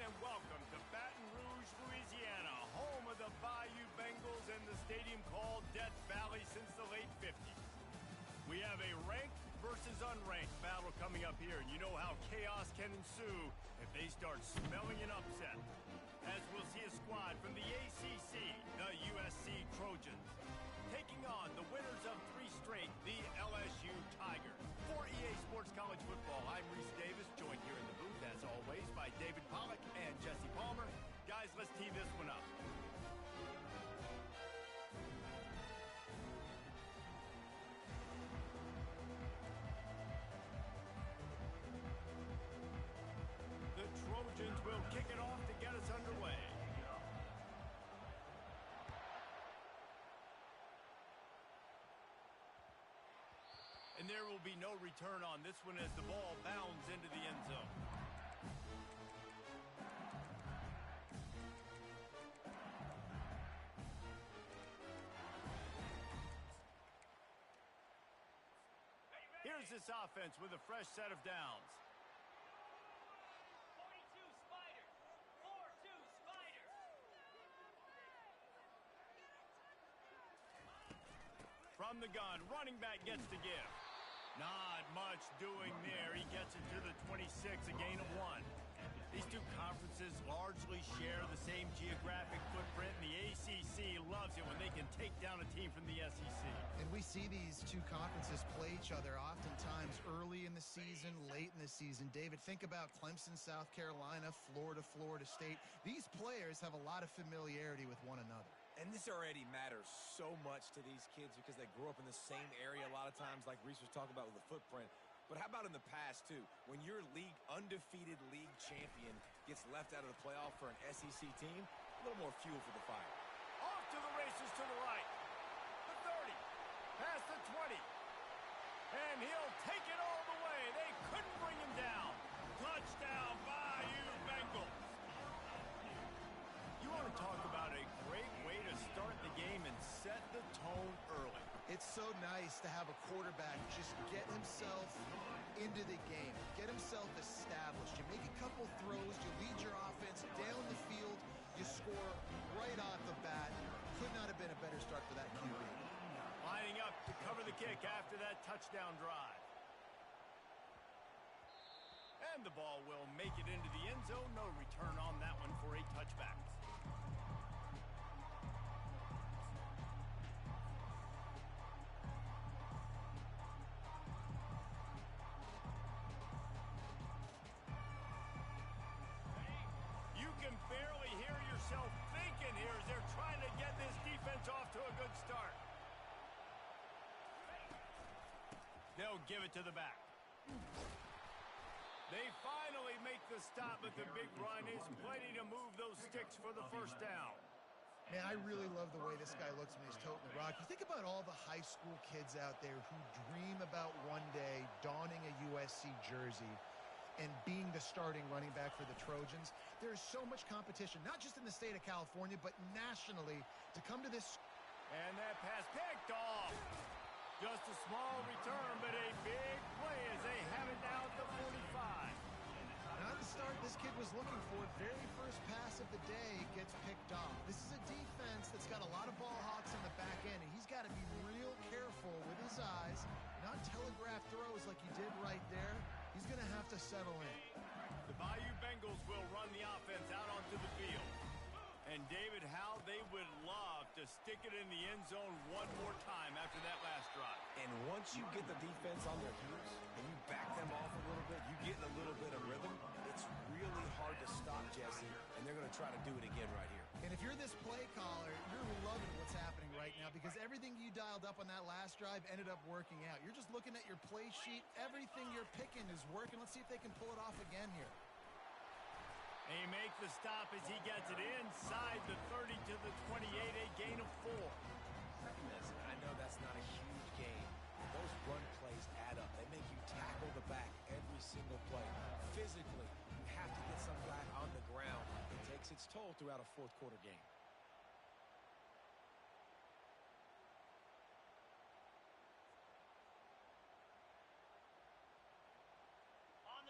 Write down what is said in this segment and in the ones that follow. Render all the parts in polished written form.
and welcome to Baton Rouge, Louisiana, home of the Bayou Bengals and the stadium called Death Valley since the late 50s. We have a ranked versus unranked battle coming up here, and you know how chaos can ensue if they start smelling an upset. As we'll see a squad from the ACC, the USC Trojans, taking on the winners of 3 straight, the LSU Tigers. For EA Sports College Football, I'm Reese Davis, joined here in the booth, as always, by David Pollack and Jesse Palmer. Guys, let's tee this one up. The Trojans will kick it off to get us underway. And there will be no return on this one as the ball bounds into the end zone. Here's this offense with a fresh set of downs. 42 Spiders. 4-2 Spiders. From the gun, running back gets to give. Not much doing there. He gets it to the 26, a gain of 1. These two conferences largely share the same geographic footprint, and the ACC loves it when they can take down a team from the SEC. And we see these two conferences play each other oftentimes early in the season, late in the season. David, think about Clemson, South Carolina, Florida, Florida State. These players have a lot of familiarity with one another. And this already matters so much to these kids because they grew up in the same area a lot of times, like Reese was talking about with the footprint. But how about in the past, too? When your undefeated league champion gets left out of the playoff for an SEC team, a little more fuel for the fire. Off to the races to the right. The 30. Past the 20. And he'll take it all the way. They couldn't bring him down. Touchdown, Bayou Bengals. You want to talk about a great way to start the game and set the tone early. It's so nice to have a quarterback just get himself into the game, get himself established. You make a couple throws, you lead your offense down the field, you score right off the bat. Could not have been a better start for that QB. Lining up to cover the kick after that touchdown drive. And the ball will make it into the end zone. No return on that one for a touchback. You can barely hear yourself thinking here as they're trying to get this defense off to a good start. They'll give it to the back. They finally make the stop, but the big run is plenty to move those sticks for the first down. Man, I really love the way this guy looks when he's toting the rock. You think about all the high school kids out there who dream about one day donning a USC jersey and being the starting running back for the Trojans. There's so much competition, not just in the state of California, but nationally, to come to this. And that pass picked off. Just a small return, but a big play as they have it now at the 45. Not the start this kid was looking for. Very first pass of the day gets picked off. This is a defense that's got a lot of ball hawks in the back end, and he's got to be real careful with his eyes, not telegraph throws like he did right there. He's going to have to settle in. The Bayou Bengals will run the offense out onto the field. And, David, how they would love to stick it in the end zone one more time after that last drive. And once you get the defense on their heels and you back them off a little bit, you get in a little bit of rhythm, it's really hard to stop, Jesse, and they're going to try to do it again right here. And if you're this play caller, you're loving what's happening right now because everything you dialed up on that last drive ended up working out. You're just looking at your play sheet. Everything you're picking is working. Let's see if they can pull it off again here. They make the stop as he gets it inside the 30 to the 28, a gain of 4. Listen, I know that's not a huge gain. Those run plays add up. They make you tackle the back every single play. Physically, you have to get some guy on the ground. It takes its toll throughout a fourth quarter game.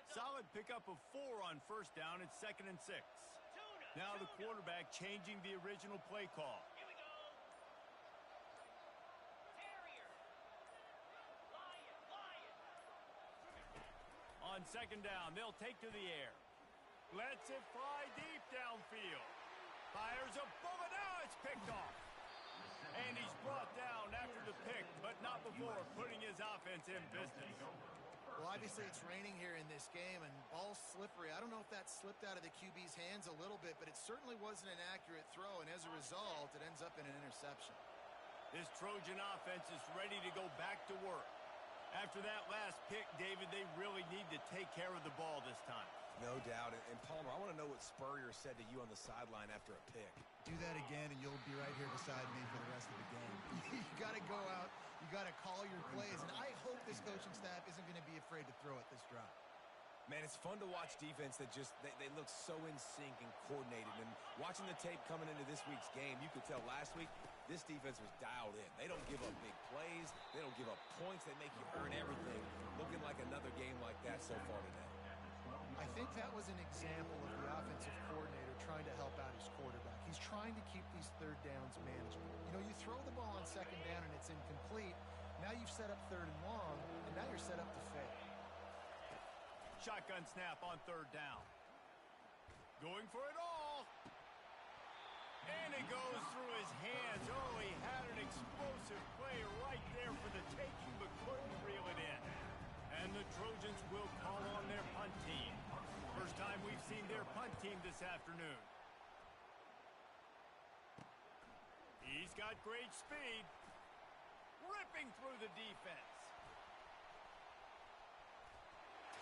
Solid pick up a 4 on first down. It's 2nd and 6. Now the quarterback changing the original play call. Here we go. Terrier. Lion. On 2nd down, they'll take to the air. Lets it fly deep downfield. Fires a bullet. Now it's picked off. And he's brought down after the pick, but not before putting his offense in business. Well, obviously it's raining here in this game, and ball's slippery. I don't know if that slipped out of the QB's hands a little bit, but it certainly wasn't an accurate throw, and as a result, it ends up in an interception. This Trojan offense is ready to go back to work. After that last pick, David, they really need to take care of the ball this time. No doubt. And Palmer, I want to know what Spurrier said to you on the sideline after a pick. Do that again, and you'll be right here beside me for the rest of the game. You got to go out. You got to call your plays, and I hope this coaching staff isn't going to be afraid to throw at this drive. Man, it's fun to watch defense that just, they look so in sync and coordinated. And watching the tape coming into this week's game, you could tell last week this defense was dialed in. They don't give up big plays. They don't give up points. They make you earn everything. Looking like another game like that so far today. I think that was an example of the offensive coordinator trying to help out his quarterback. He's trying to keep these third downs manageable. You know, you throw the ball on 2nd down and it's incomplete. Now you've set up 3rd and long, and now you're set up to fail. Shotgun snap on 3rd down. Going for it all. And it goes through his hands. Oh, he had an explosive play right there for the taking, but couldn't reel it in. And the Trojans will call on their punt team. First time we've seen their punt team this afternoon. He's got great speed. Ripping through the defense.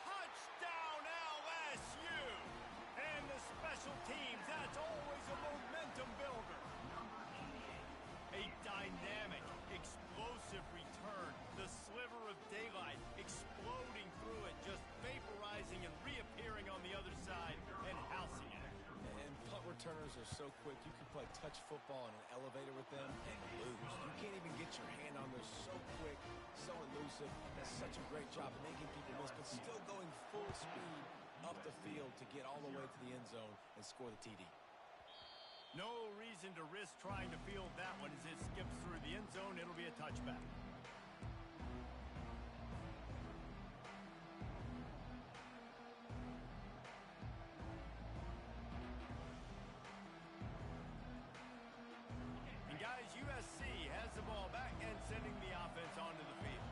Touchdown LSU! And the special teams, that's always a momentum builder. A dynamic, explosive return. The sliver of daylight exploding through it, just vaporizing and reappearing on the other side and housing it. And punt returners are so quick. You can play touch football in an elevator with them and lose. You can't even get your hand on them. So quick, so elusive. Does such a great job of making people miss, but still going full speed up the field to get all the way to the end zone and score the TD. No reason to risk trying to field that one as it skips through the end zone. It'll be a touchback. And guys, USC has the ball back and sending the offense onto the field.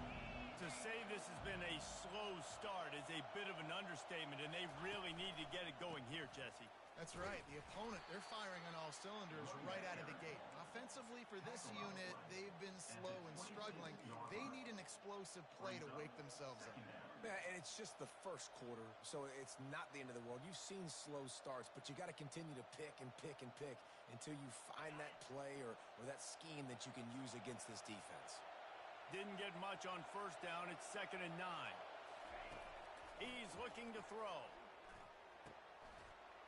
To say this has been a slow start is a bit of an understatement, and they really need to get it going here, Jesse. That's right. The opponent, they're firing on all cylinders right out of the gate. Offensively for this unit, they've been slow and struggling. They need an explosive play to wake themselves up. Yeah, and it's just the first quarter, so it's not the end of the world. You've seen slow starts, but you got to continue to pick and pick and pick until you find that play or that scheme that you can use against this defense. Didn't get much on first down. It's 2nd and 9. He's looking to throw.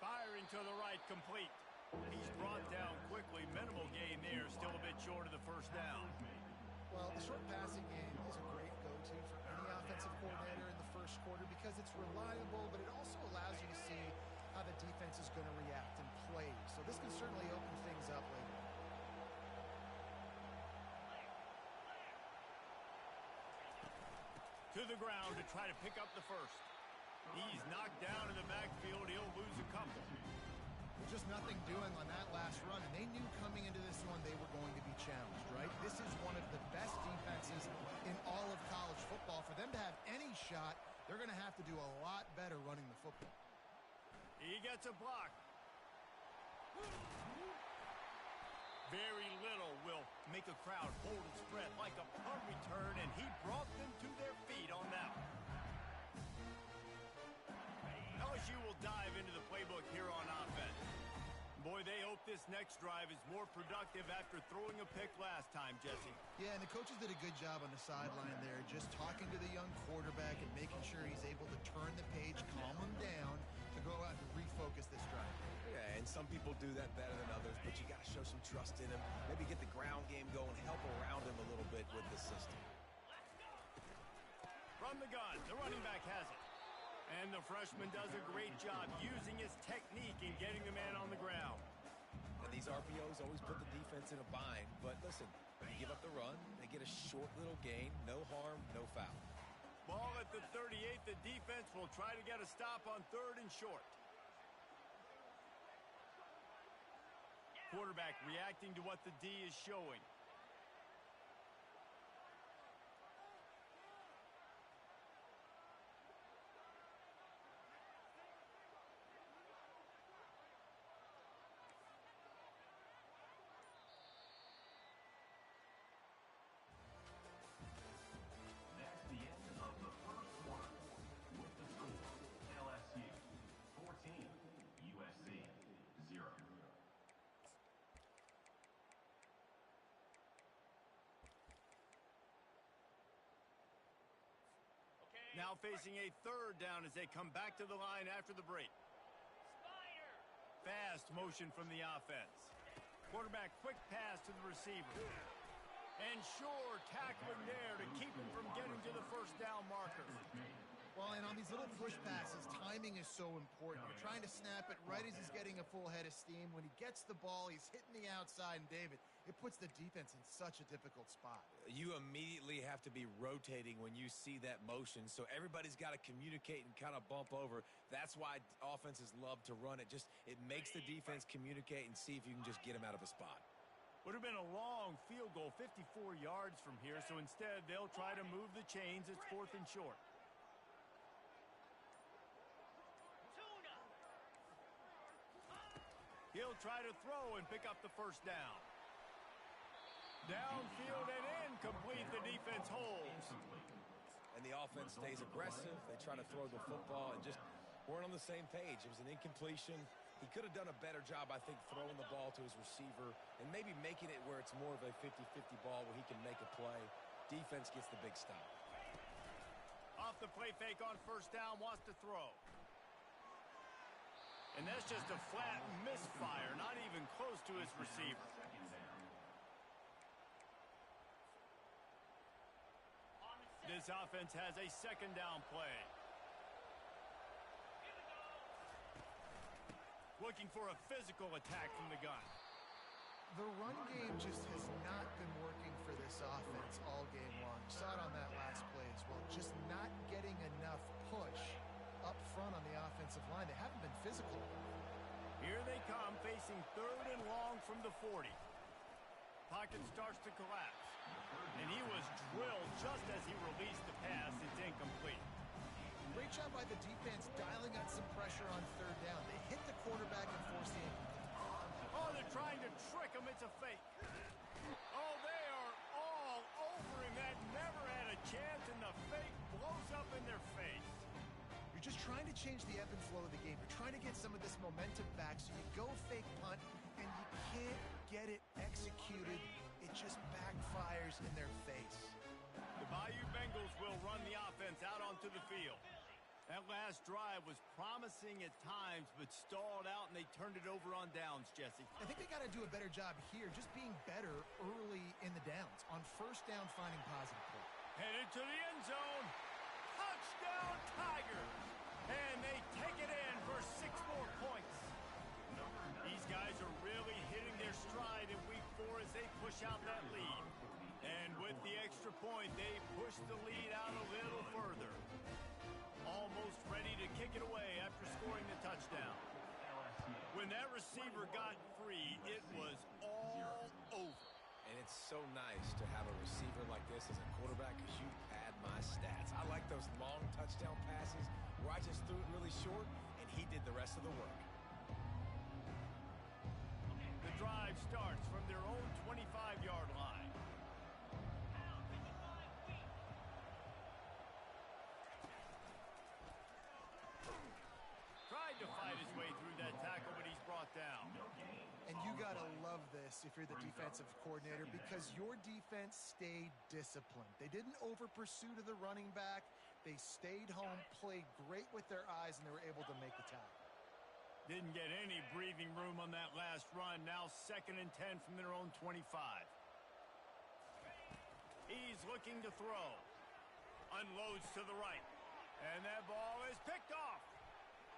Firing to the right, complete. He's brought down quickly. Minimal gain there, still a bit short of the first down. Well, the short passing game is a great go-to for any offensive coordinator in the first quarter because it's reliable, but it also allows you to see how the defense is going to react and play. So this can certainly open things up later. To the ground to try to pick up the first. He's knocked down in the backfield. He'll lose a couple. Just nothing doing on that last run, and they knew coming into this one they were going to be challenged, right? This is one of the best defenses in all of college football. For them to have any shot, they're going to have to do a lot better running the football. He gets a block. Very little will make a crowd hold its breath like a punt return, and he brought them to their feet on that one. LSU will dive into the playbook here on offense. Boy, they hope this next drive is more productive after throwing a pick last time, Jesse. Yeah, and the coaches did a good job on the sideline there, just talking to the young quarterback and making sure he's able to turn the page, calm him down, to go out and refocus this drive. Yeah, and some people do that better than others, but you got to show some trust in him. Maybe get the ground game going, help around him a little bit with the system. From the gun, the running back has it. And the freshman does a great job using his technique and getting the man on the ground. And these RPOs always put the defense in a bind. But listen, you give up the run, they get a short little gain. No harm, no foul. Ball at the 38. The defense will try to get a stop on 3rd and short. Quarterback reacting to what the D is showing. That's the end of the first quarter. With the score, LSU 14, USC 0. Now facing a 3rd down as they come back to the line after the break. Spider. Fast motion from the offense. Quarterback quick pass to the receiver. And sure tackling there to keep him from getting to the first down marker. Well, and on these little push passes, timing is so important. You're trying to snap it right as he's getting a full head of steam. When he gets the ball, he's hitting the outside, and David, it puts the defense in such a difficult spot. You immediately have to be rotating when you see that motion, so everybody's got to communicate and kind of bump over. That's why offenses love to run it. It makes the defense communicate and see if you can just get him out of a spot. Would have been a long field goal, 54 yards from here, so instead they'll try to move the chains. It's 4th and short. He'll try to throw and pick up the first down. Downfield and incomplete. The defense holds. And the offense stays aggressive. They try to throw the football and just weren't on the same page. It was an incompletion. He could have done a better job, I think, throwing the ball to his receiver and maybe making it where it's more of a 50-50 ball where he can make a play. Defense gets the big stop. Off the play fake on first down, wants to throw. And that's just a flat misfire, not even close to his receiver. This offense has a 2nd down play. Looking for a physical attack from the gun. The run game just has not been working for this offense all game long. You saw it on that last play as well. Just not getting enough push up front on the offensive line. They haven't been physical. Here they come, facing 3rd and long from the 40. Pocket starts to collapse. And he was drilled just as he released the pass. It's incomplete. Great job by the defense dialing out some pressure on 3rd down. They hit the quarterback and forced the incomplete. Oh, they're trying to trick him. It's a fake. Oh, they are all over him. That never had a chance, and the fake blows up in their face. You're just trying to change the ebb and flow of the game. You're trying to get some of this momentum back, so you go fake punt, and you can't get it executed. It just backfires in their face. The Bayou Bengals will run the offense out onto the field. That last drive was promising at times, but stalled out, and they turned it over on downs, Jesse. I think they got to do a better job here, just being better early in the downs. On first down, finding positive play. Headed to the end zone. Touchdown, Tigers. And they take it in for 6 more points. These guys are really hitting their stride in week 4 as they push out that lead. And with the extra point, they push the lead out a little further. Almost ready to kick it away after scoring the touchdown. When that receiver got free, it was all over. And it's so nice to have a receiver like this as a quarterback because you pad my stats. I like those long touchdown passes where I just threw it really short and he did the rest of the work. The drive starts from their own 25-yard line. Tried to fight his way through that tackle, but he's brought down. And you got to love this if you're the defensive coordinator because your defense stayed disciplined. They didn't over-pursue to the running back. They stayed home, played great with their eyes, and they were able to make the tackle. Didn't get any breathing room on that last run. Now 2nd and 10 from their own 25. He's looking to throw. Unloads to the right. And that ball is picked off.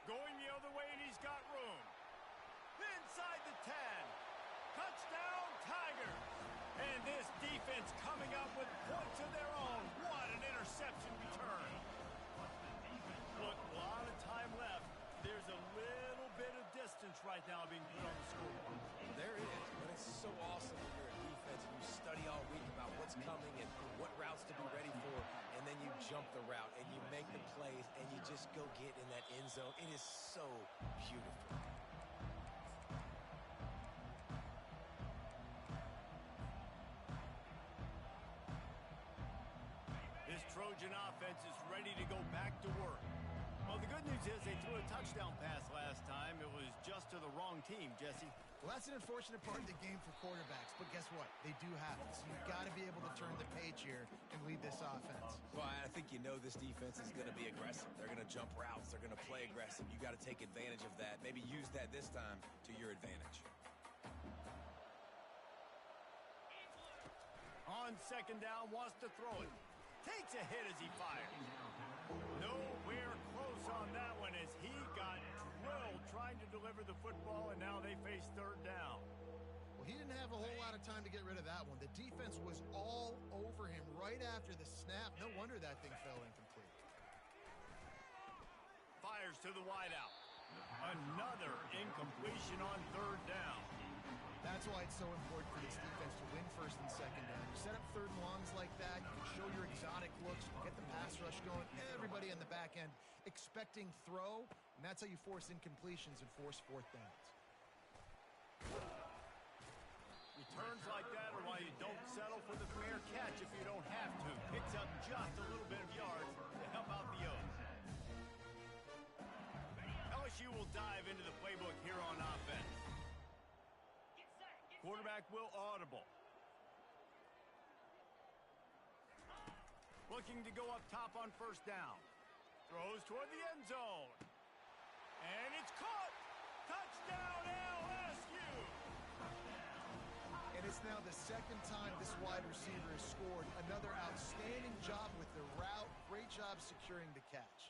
Going the other way, and he's got room. Inside the 10. Touchdown, Tigers. And this defense coming up with points of their own. What an interception return. Look, a lot of time left. There's a little bit of distance right now being put on the scoreboard. There is, but it's so awesome when you're a defense and you study all week about what's coming and what routes to be ready for, and then you jump the route and you make the plays and you just go get in that end zone. It is so beautiful. This Trojan offense is ready to go back to work. Well, the good news is they threw a touchdown pass last time. It was just to the wrong team, Jesse. Well, that's an unfortunate part of the game for quarterbacks, but guess what? They do have it, so you've got to be able to turn the page here and lead this offense. Well, I think you know this defense is going to be aggressive. They're going to jump routes. They're going to play aggressive. You got to take advantage of that. Maybe use that this time to your advantage. On second down, wants to throw it. Takes a hit as he fires. Nowhere close on that one as he got drilled trying to deliver the football, and now they face third down. Well, he didn't have a whole lot of time to get rid of that one. The defense was all over him right after the snap. No wonder that thing fell incomplete. Fires to the wideout. Another incompletion on third down. That's why it's so important for this defense to win first and second down. You set up third and longs like that, you can show your exotic looks, you can get the pass rush going, everybody on the back end expecting throw, and that's how you force incompletions and force fourth downs. Returns like that are why you don't settle for the fair catch if you don't have to. Picks up just a little bit of yards to help out the O's. LSU will dive into the playbook here on offense. Quarterback will audible. Looking to go up top on first down. Throws toward the end zone. And it's caught. Touchdown, LSU. And it's now the second time this wide receiver has scored. Another outstanding job with the route. Great job securing the catch.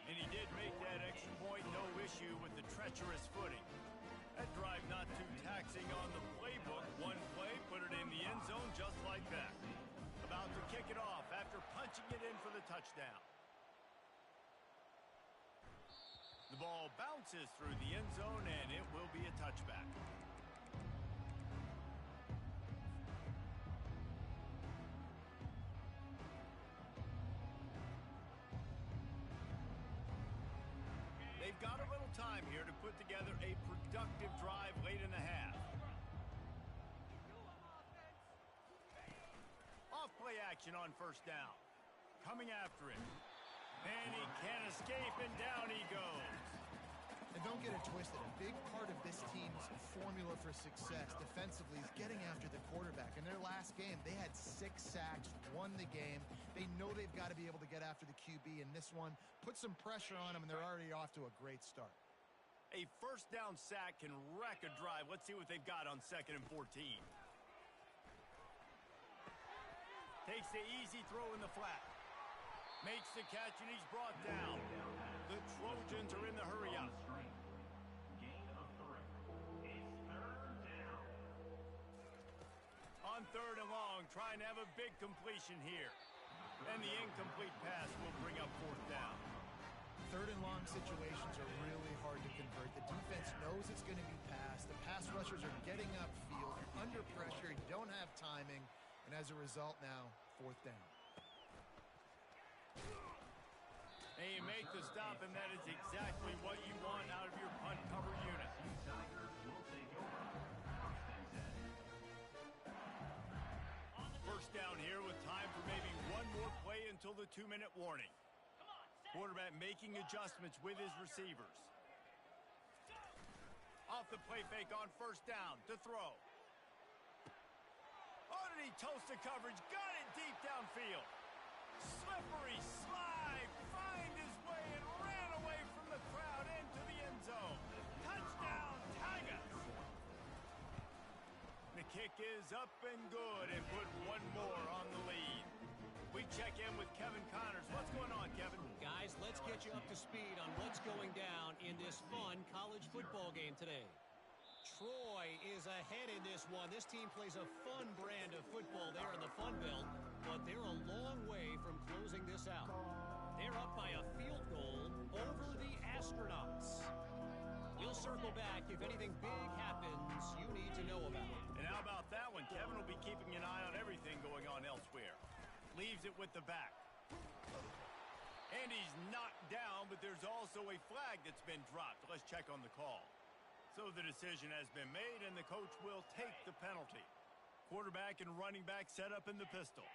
And he did make that extra point, no issue with the treacherous footing. That drive not too taxing on the playbook. One play, put it in the end zone just like that. About to kick it off after punching it in for the touchdown. The ball bounces through the end zone, and it will be a touchback. They've got a little time here to put together a productive drive late in the half. Off-play action on first down. Coming after it. And he can't escape, and down he goes. And don't get it twisted. A big part of this team's formula for success defensively is getting after the quarterback. In their last game, they had 6 sacks, won the game. They know they've got to be able to get after the QB in this one. Put some pressure on them, and they're already off to a great start. A first down sack can wreck a drive. Let's see what they've got on 2nd and 14. Takes the easy throw in the flat. Makes the catch, and he's brought down. The Trojans are in the hurry-up. Gain of 3. It's third down. On 3rd and long, trying to have a big completion here. And the incomplete pass will bring up 4th down. 3rd and long situations are really hard to convert. The defense knows it's going to be passed. The pass rushers are getting upfield. You're under pressure. You don't have timing. And as a result now, 4th down. And you make the stop, and that is exactly what you want out of your punt cover unit. Tigers will take over. 1st and 10. First down here with time for maybe one more play until the 2-minute warning. Quarterback making adjustments with his receivers. Off the play fake on first down to throw. Oh, did he toast the coverage? Got it deep downfield. Slippery slide. Find his way and ran away from the crowd into the end zone. Touchdown, Tigers. The kick is up and good and put one more on the lead. We check in with Kevin Connors. What's going on, Kevin? Guys, let's get you up to speed on what's going down in this fun college football game today. Troy is ahead in this one. This team plays a fun brand of football there in the Fun Belt, but they're a long way from closing this out. They're up by a field goal over the Astronauts. We'll circle back if anything big happens you need to know about. And how about that one? Kevin will be keeping an eye on everything going on elsewhere. Leaves it with the back. And he's knocked down, but there's also a flag that's been dropped. Let's check on the call. So the decision has been made, and the coach will take the penalty. Quarterback and running back set up in the pistol.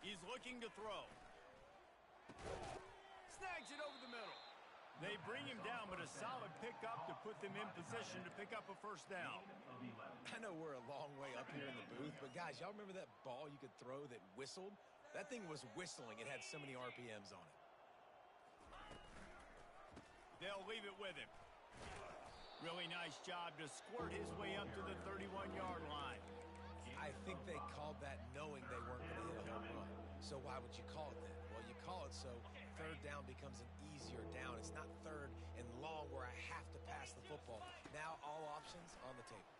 He's looking to throw. Snags it over the middle. They bring him down, but a solid pickup to put them in position to pick up a first down. I know we're a long way up here in the booth, but guys, y'all remember that ball you could throw that whistled? That thing was whistling. It had so many RPMs on it. They'll leave it with him. Really nice job to squirt his way up to the 31-yard line. I think they called that knowing they weren't going to hit a home run. So why would you call it that? Well, you call it so third down becomes an easier down. It's not third and long where I have to pass the football. Now all options on the table.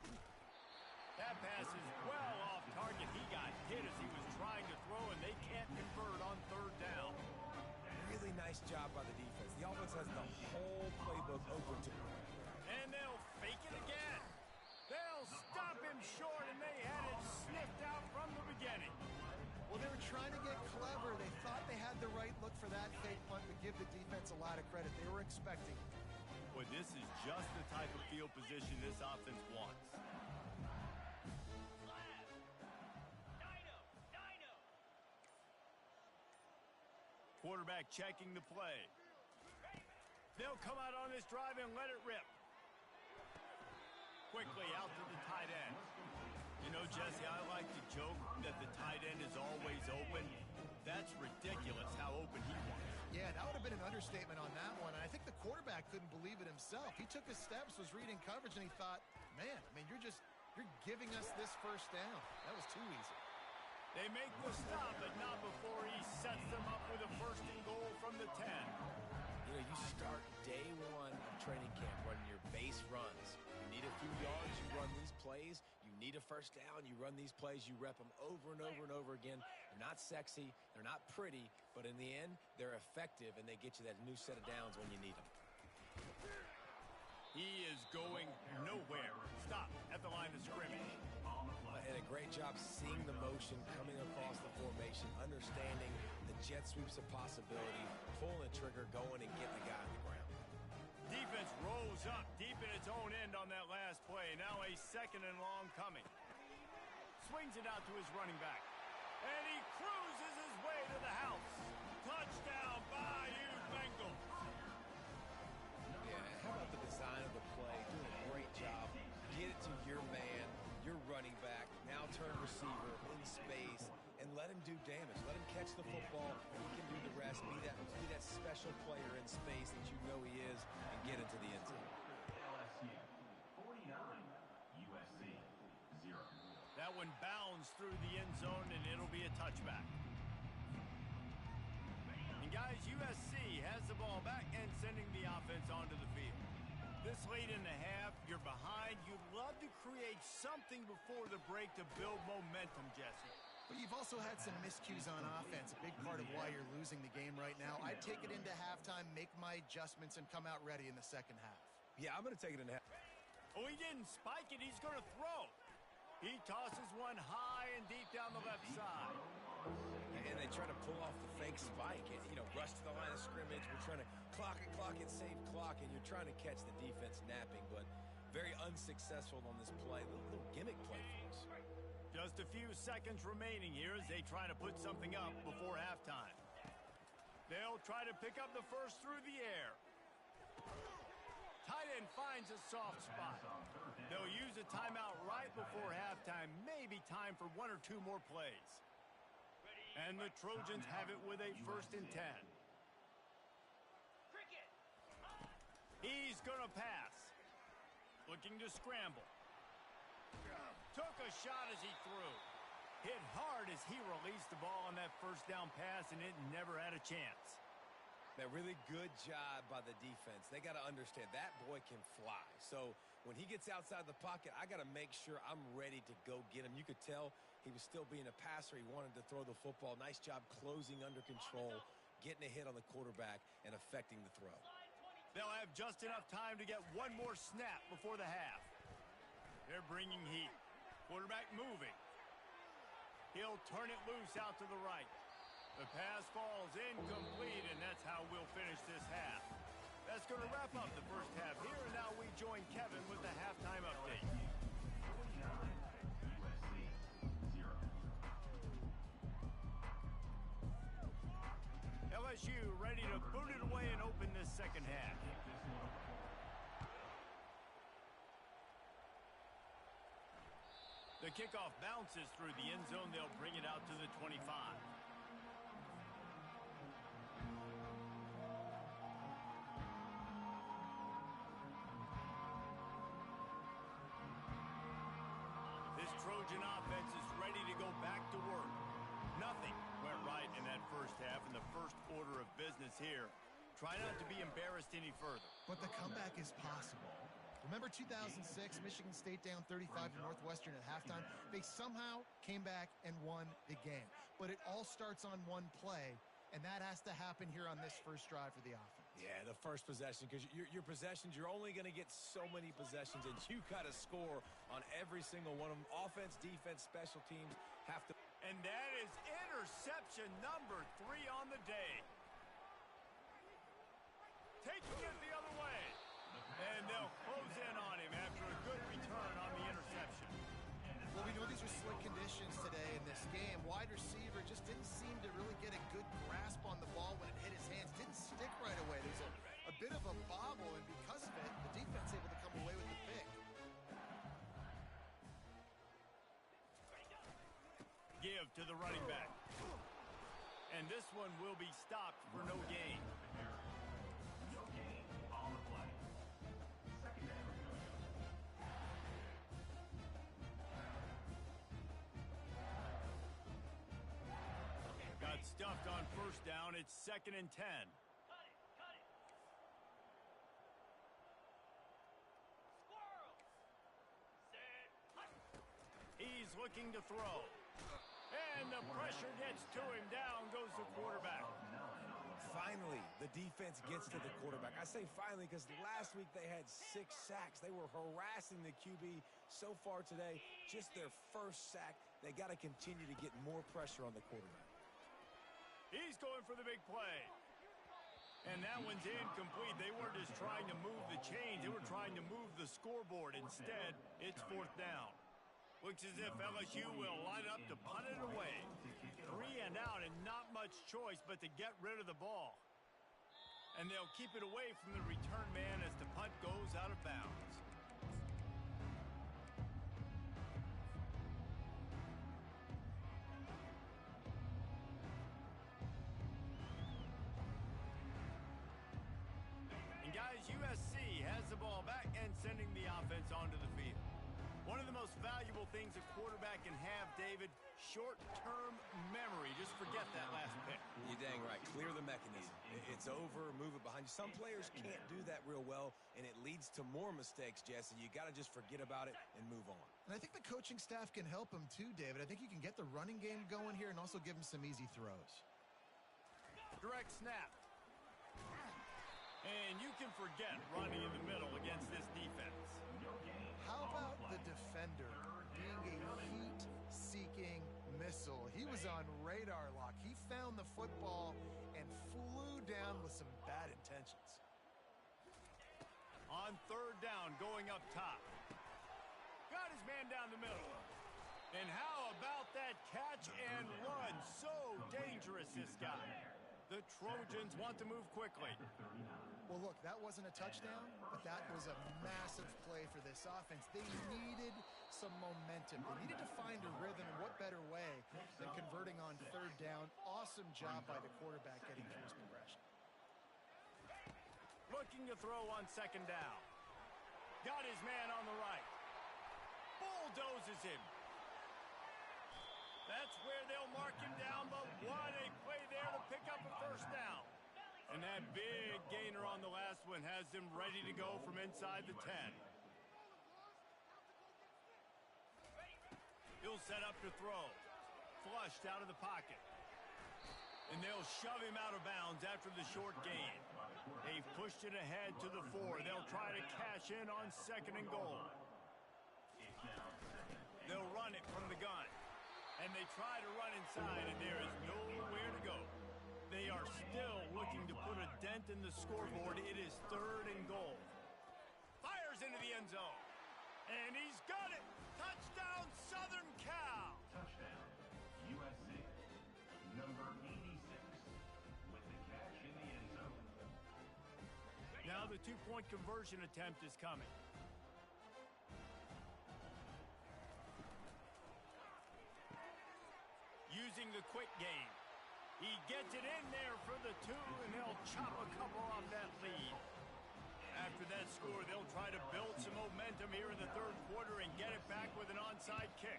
That pass is well off target. He got hit as he was trying to throw, and they can't convert on third down. Really nice job by the defense. The offense has the whole playbook open to them. And they'll fake it again. They'll stop him short, and they had it sniffed out from the beginning. Well, they were trying to get clever. They thought they had the right look for that fake punt, but give the defense a lot of credit. They were expecting it. Boy, this is just the type of field position this offense wants. Quarterback checking the play. They'll come out on this drive and let it rip. Quickly out to the tight end. You know, Jesse, I like to joke that the tight end is always open. That's ridiculous how open he was. Yeah, that would have been an understatement on that one. And I think the quarterback couldn't believe it himself. He took his steps, was reading coverage, and he thought, man, I mean, you're giving us this first down. That was too easy. They make the stop, but not before he sets them up with a first and goal from the 10. You know, you start day one of training camp running your base runs. You need a few yards, you run these plays. You need a first down, you run these plays, you rep them over and over and over again. They're not sexy, they're not pretty, but in the end, they're effective, and they get you that new set of downs when you need them. He is going nowhere. Stop at the line of scrimmage. And a great job seeing the motion coming across the formation, understanding the jet sweep's a possibility, pulling the trigger, going and getting the guy on the ground. Defense rolls up deep in its own end on that last play. Now a second and long coming. Swings it out to his running back. And he cruises his way to the house. Touchdown, Bayou Bengals. Yeah, how about the design of the play? Doing a great job. Get it to your man, your running back, now turn receiver in space, and let him do damage. Let him catch the football. He can do the rest. Be that special player in space that you know he is, and get into the end zone. LSU 49, USC 0. That one bounds through the end zone, and it'll be a touchback. And guys, USC has the ball back and sending the offense onto the field. This late in the half, you're behind. You'd love to create something before the break to build momentum, Jesse. But you've also had some miscues on offense, a big part of why you're losing the game right now. I'd take it into halftime, make my adjustments, and come out ready in the second half. Yeah, I'm going to take it in half. Oh, he didn't spike it. He's going to throw. He tosses one high and deep down the left side. And they try to pull off the fake spike and, rush to the line of scrimmage. We're trying to clock it, save clock, and you're trying to catch the defense napping, but very unsuccessful on this play. A little gimmick play for us. Just a few seconds remaining here as they try to put something up before halftime. They'll try to pick up the first through the air. Tight end finds a soft spot. They'll use a timeout right before halftime. Maybe time for one or two more plays. And the Trojans have it with a first and 10. He's going to pass. Looking to scramble. Took a shot as he threw. Hit hard as he released the ball on that first down pass, and it never had a chance. That really good job by the defense. They got to understand that boy can fly. So when he gets outside the pocket, I got to make sure I'm ready to go get him. You could tell he was still being a passer. He wanted to throw the football. Nice job closing under control, getting a hit on the quarterback, and affecting the throw. They'll have just enough time to get one more snap before the half. They're bringing heat. Quarterback moving. He'll turn it loose out to the right. The pass falls incomplete, and that's how we'll finish this half. That's going to wrap up the first half here, and now we join Kevin with the halftime update. LSU ready to boot it away and open this second half. The kickoff bounces through the end zone. They'll bring it out to the 25. This Trojan offense is ready to go back to work. Nothing went right in that first half in the first order of business here. Try not to be embarrassed any further. But the comeback is possible. Remember 2006, Michigan State down 35 to Northwestern at halftime? They somehow came back and won the game. But it all starts on one play, and that has to happen here on this first drive for the offense. Yeah, the first possession, because your possessions, you're only going to get so many possessions, and you got to score on every single one of them. Offense, defense, special teams have to. And that is interception number 3 on the day. Taking it the other way. And they'll close in on him after a good return on the interception. Well, we know these are slick conditions today in this game. Wide receiver just didn't seem to really get a good grasp on the ball when it hit his hands. Didn't stick right away. There's a bit of a bobble, and because of it, the defense able to come away with the pick. Give to the running back. And this one will be stopped for no gain. No gain on the play. Second down. Got stuffed on first down. It's 2nd and 10. Cut it. Squirrel. Set. He's looking to throw. And the pressure gets to him. Down goes the quarterback. Finally, the defense gets to the quarterback. I say finally because last week they had 6 sacks. They were harassing the QB so far today. Just their first sack. They got to continue to get more pressure on the quarterback. He's going for the big play. And that one's incomplete. They weren't just trying to move the chains. They were trying to move the scoreboard. Instead, it's 4th down. Looks as if LSU will line up to punt it away. 3 and out and not much choice but to get rid of the ball. And they'll keep it away from the return man as the punt goes out of bounds. And guys, USC has the ball back and sending the offense onto the field. One of the most valuable things a quarterback can have, David, short-term memory. Just forget that last pick. You're dang right. Clear the mechanism. It's over. Move it behind you. Some players can't do that real well, and it leads to more mistakes, Jesse. You got to just forget about it and move on. And I think the coaching staff can help him too, David. I think you can get the running game going here and also give him some easy throws. Direct snap. And you can forget running in the middle against this defense. How about the defender being a heat-seeking missile? He was on radar lock. He found the football and flew down with some bad intentions. On 3rd down, going up top. Got his man down the middle. And how about that catch and run? So dangerous, this guy. The Trojans want to move quickly. Well, look, that wasn't a touchdown, but that was a massive play for this offense. They needed some momentum. They needed to find a rhythm, and what better way than converting on 3rd down. Awesome job by the quarterback getting through his progression. Looking to throw on 2nd down. Got his man on the right. Bulldozes him. That's where they'll mark him down, but what a play there to pick up a first down. And that big gainer on the last one has them ready to go from inside the 10. He'll set up to throw. Flushed out of the pocket. And they'll shove him out of bounds after the short gain. They've pushed it ahead to the 4. They'll try to cash in on 2nd and goal. They'll run it from the gun. And they try to run inside, and there is nowhere to go. They are still looking to put a dent in the scoreboard. It is 3rd and goal. Fires into the end zone. And he's got it. Touchdown, Southern Cal. Touchdown, USC. Number 86 with the catch in the end zone. Now the two-point conversion attempt is coming. Using the quick game. He gets it in there for the 2, and they'll chop a couple off that lead. After that score, they'll try to build some momentum here in the 3rd quarter and get it back with an onside kick.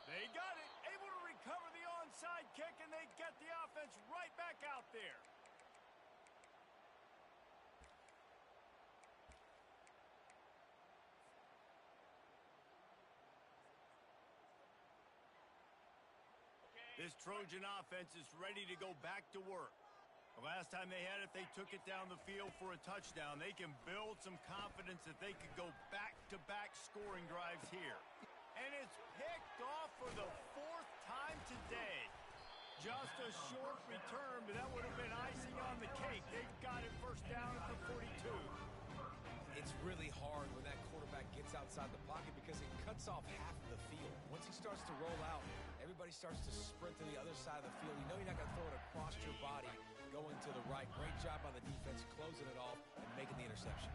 They got it, able to recover the onside kick, and they get the offense right back out there. This Trojan offense is ready to go back to work. The last time they had it, they took it down the field for a touchdown. They can build some confidence that they could go back-to-back scoring drives here. And it's picked off for the 4th time today. Just a short return, but that would have been icing on the cake. They've got it first down at the 42. It's really hard when that quarterback gets outside the pocket because it cuts off half of the field. Once he starts to roll out, everybody starts to sprint to the other side of the field. You know you're not going to throw it across your body going to the right. Great job on the defense closing it off and making the interception.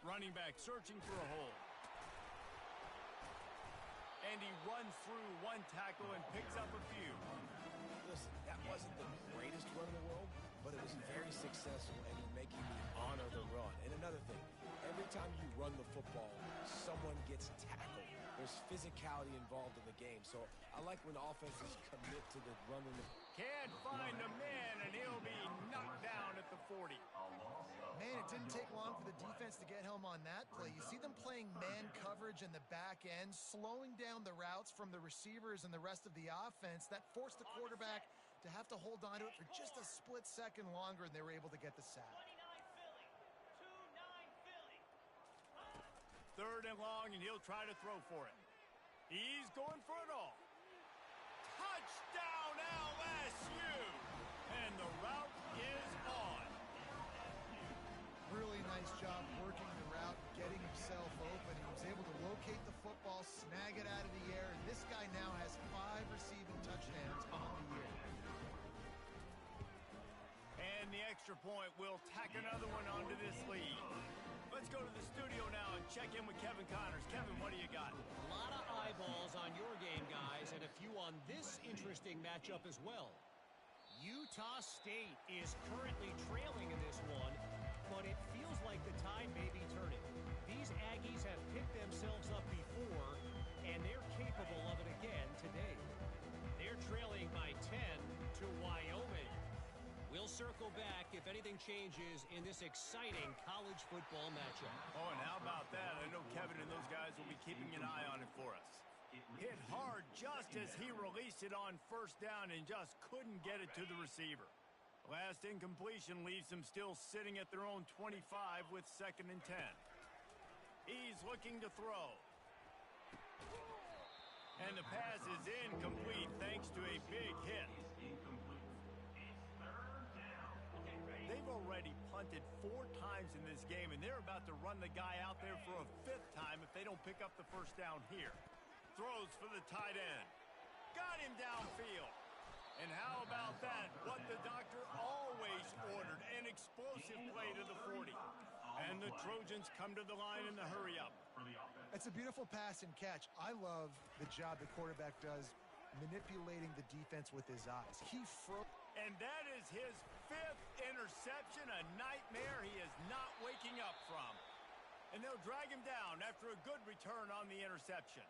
Running back searching for a hole. And he runs through one tackle and picks up a few. Listen, that wasn't the greatest run in the world, but it was very successful, and you're making me honor the run. And another thing, every time you run the football, someone gets tackled. There's physicality involved in the game, so I like when offenses commit to the running. Can't find a man, and he'll be knocked down at the 40. Man, it didn't take long for the defense to get home on that play. You see them playing man coverage in the back end, slowing down the routes from the receivers and the rest of the offense. That forced the quarterback to have to hold on to it for just a split second longer, and they were able to get the sack. 3rd and long, and he'll try to throw for it. He's going for it all. Touchdown, LSU! And the route is on. Really nice job working the route, getting himself open. He was able to locate the football, snag it out of the air, and this guy now has 5 receiving touchdowns on the year. And the extra point will tack another one onto this lead. Let's go to the studio now and check in with Kevin Connors. Kevin, what do you got? A lot of eyeballs on your game, guys, and a few on this interesting matchup as well. Utah State is currently trailing in this one, but it feels like the tide may be turning. These Aggies have picked themselves up before, and they're capable of it again today. They're trailing by 10 to Wyoming. We'll circle back if anything changes in this exciting college football matchup. Oh, and how about that? I know Kevin and those guys will be keeping an eye on it for us. Hit hard just as he released it on 1st down and just couldn't get it to the receiver. Last incompletion leaves them still sitting at their own 25 with 2nd and 10. He's looking to throw. And the pass is incomplete thanks to a big hit. They've already punted 4 times in this game, and they're about to run the guy out there for a 5th time if they don't pick up the first down here. Throws for the tight end. Got him downfield. And how about that? What the doctor always ordered, an explosive play to the 40. And the Trojans come to the line in the hurry up. It's a beautiful pass and catch. I love the job the quarterback does manipulating the defense with his eyes. He froze. And that is his 5th interception, a nightmare he is not waking up from. And they'll drag him down after a good return on the interception.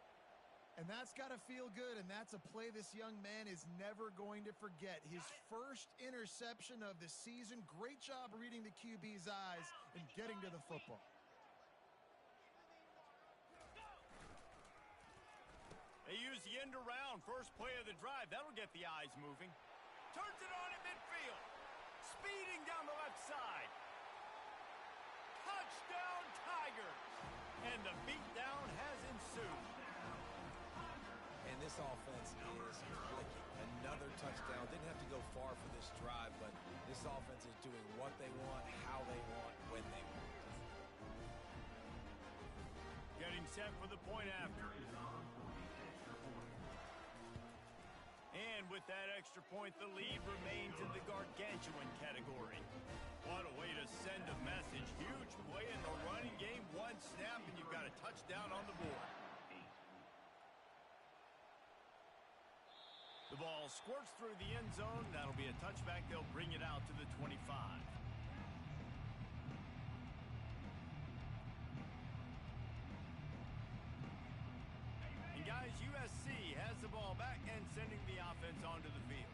And that's got to feel good, and that's a play this young man is never going to forget. His first interception of the season. Great job reading the QB's eyes and getting to the football. They use the end around, first play of the drive. That'll get the eyes moving. Turns it on at midfield. Speeding down the left side. Touchdown, Tigers. And the beatdown has ensued. And this offense is clicking. Another touchdown. Didn't have to go far for this drive, but this offense is doing what they want, how they want, when they want. Getting set for the point after. And with that extra point, the lead remains in the gargantuan category. What a way to send a message. Huge play in the running game. One snap, and you've got a touchdown on the board. The ball squirts through the end zone. That'll be a touchback. They'll bring it out to the 25. And guys, USC has the ball back and sending the offense onto the field.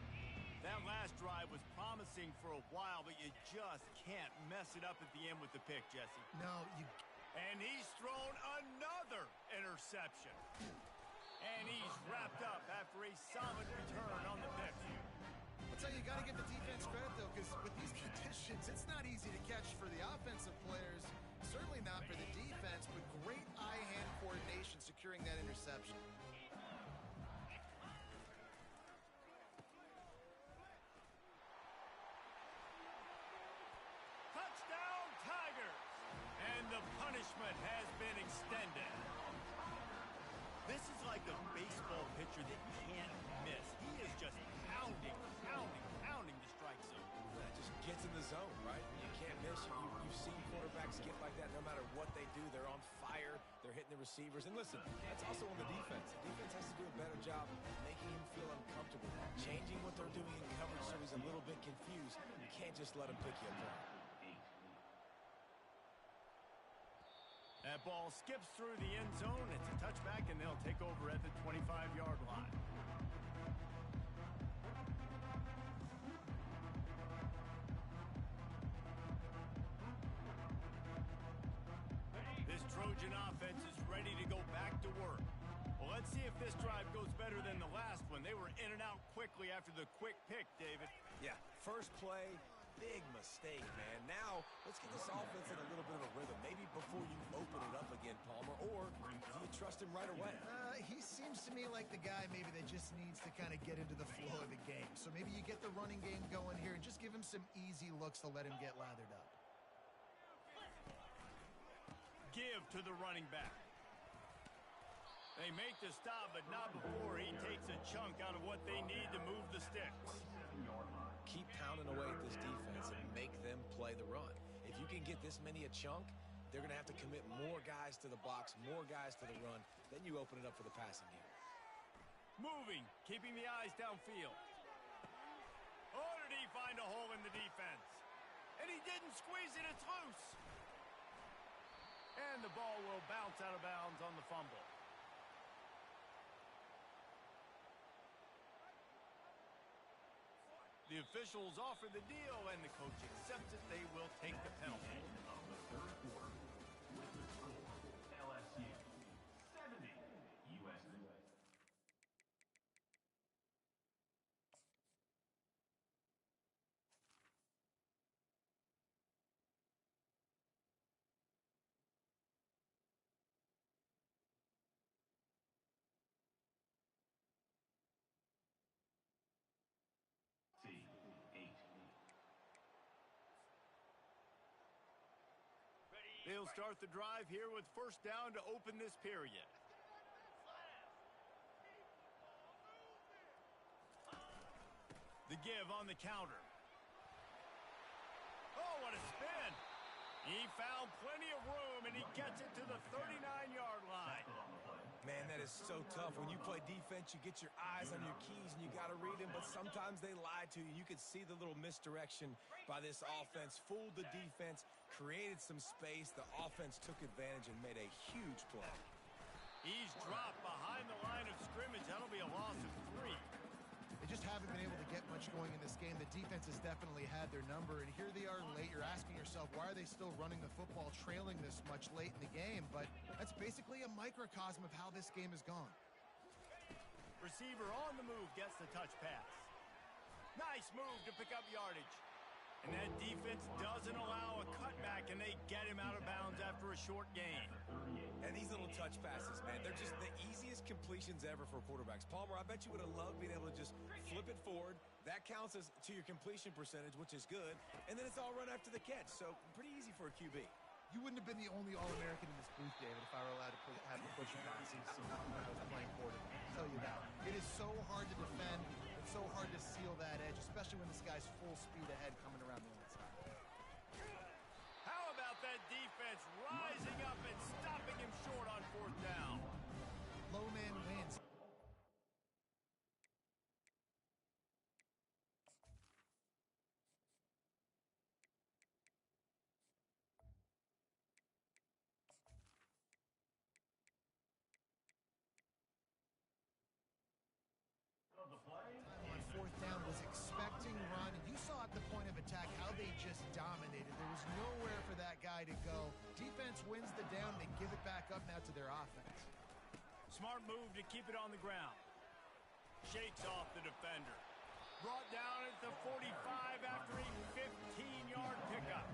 That last drive was promising for a while, but you just can't mess it up at the end with the pick, Jesse. No, you... And he's thrown another interception. And he's wrapped up after a solid return on the pick. I'll tell you, you got to give the defense credit, though, because with these conditions, it's not easy to catch for the offensive players. Certainly not for the defense, but great eye-hand coordination securing that interception. Touchdown, Tigers! And the punishment has been extended. This is like a baseball pitcher that can't miss. He is just pounding the strike zone. That just gets in the zone, right? You can't miss. You've seen quarterbacks get like that no matter what they do. They're on fire. They're hitting the receivers. And listen, that's also on the defense. The defense has to do a better job making him feel uncomfortable, changing what they're doing in coverage so he's a little bit confused. You can't just let him pick you apart. That ball skips through the end zone. It's a touchback, and they'll take over at the 25-yard line. This Trojan offense is ready to go back to work. Well, let's see if this drive goes better than the last one. They were in and out quickly after the quick pick, David. Yeah, first play, big mistake, man. Now, let's get this offense in a little bit of a rhythm. Maybe before you open it up again, Palmer, or do you trust him right away? He seems to me like the guy maybe that just needs to kind of get into the flow of the game. So maybe you get the running game going here and just give him some easy looks to let him get lathered up. Give to the running back. They make the stop, but not before he takes a chunk out of what they need to move the sticks. Keep pounding away at this defense and make them play the run. If you can get this many a chunk, they're going to have to commit more guys to the box, more guys to the run. Then you open it up for the passing game. Moving, keeping the eyes downfield. Oh, did he find a hole in the defense? And he didn't squeeze it, it's loose. And the ball will bounce out of bounds on the fumble. The officials offer the deal, and the coach accepts it. They will take the penalty. Of the third quarter, with the score, LSU 70, USC. They'll start the drive here with first down to open this period. The give on the counter. Oh, what a spin. He found plenty of room, and he gets it to the 39-yard line. On the play. Man, that is so tough. When you play defense, you get your eyes on your keys and you got to read them, but sometimes they lie to you. You could see the little misdirection by this offense, fooled the defense, created some space. The offense took advantage and made a huge play. He's dropped behind the line of scrimmage. That'll be a loss of 3. They just haven't been able to get much going in this game. The defense has definitely had their number, and here they are late. You're asking yourself, why are they still running the football, trailing this much late in the game? But that's basically a microcosm of how this game has gone. Receiver on the move gets the touch pass. Nice move to pick up yardage. And that defense doesn't allow a cutback, and they get him out of bounds after a short gain. And these little touch passes, man, they're just the easiest completions ever for quarterbacks. Palmer, I bet you would have loved being able to just flip it forward. That counts as to your completion percentage, which is good. And then it's all run after the catch, so pretty easy for a QB. You wouldn't have been the only All-American in this booth, David, if I were allowed to have the push passes when I was playing quarterback. I'll tell you that. It is so hard to defend. It's so hard to seal that edge, especially when this guy's full speed ahead coming around the outside. How about that defense rising up and stopping him short on 4th down? Low man wins. On 4th down was expecting run. You saw at the point of attack how they just dominated. There was nowhere for that guy to go. Defense wins the down. They give it back up now to their offense. Smart move to keep it on the ground. Shakes off the defender. Brought down at the 45 after a 15-yard pickup.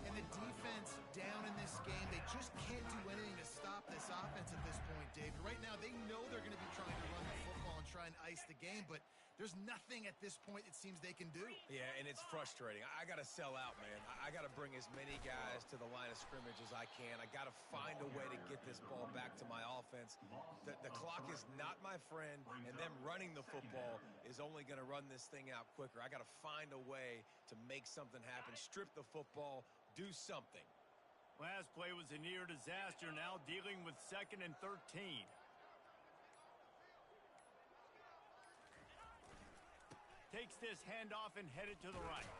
And the defense down in this game, they just can't do anything to stop this offense at this point, David. Right now, they know they're going to be trying to run the football and try and ice the game, but there's nothing at this point it seems they can do. Yeah, and it's frustrating. I got to sell out, man. I got to bring as many guys to the line of scrimmage as I can. I got to find a way to get this ball back to my offense. The clock is not my friend, and them running the football is only going to run this thing out quicker. I got to find a way to make something happen, strip the football, do something. Last play was a near disaster, now dealing with 2nd and 13. Takes this handoff and headed to the right.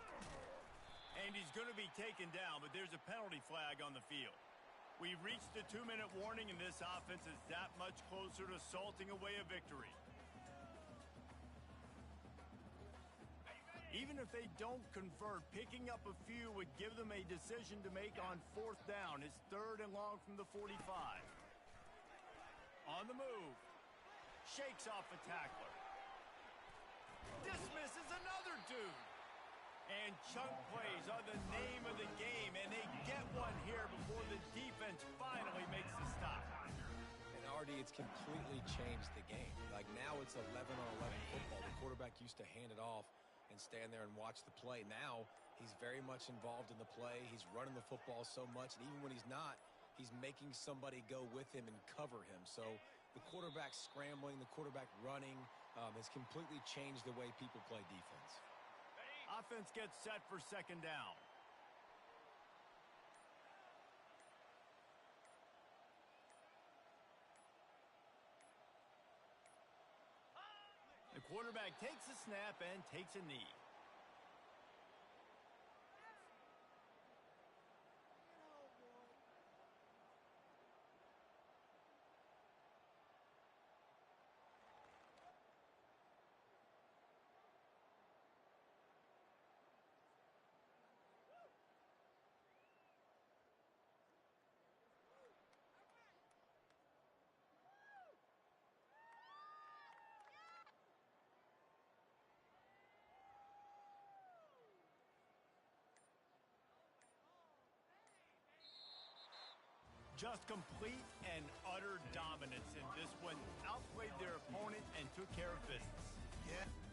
And he's going to be taken down, but there's a penalty flag on the field. We've reached the 2-minute warning, and this offense is that much closer to salting away a victory. Even if they don't convert, picking up a few would give them a decision to make on 4th down. It's 3rd and long from the 45. On the move. Shakes off a tackler. Dismisses another dude. And chunk plays are the name of the game, and they get one here before the defense finally makes the stop. And Artie, it's completely changed the game. Like now it's 11-on-11 football. The quarterback used to hand it off and stand there and watch the play. Now he's very much involved in the play. He's running the football so much, and even when he's not, he's making somebody go with him and cover him. So the quarterback scrambling, the quarterback running has completely changed the way people play defense. Offense gets set for 2nd down. The quarterback takes a snap and takes a knee. Just complete and utter dominance in this one. Outplayed their opponent and took care of business. Yeah.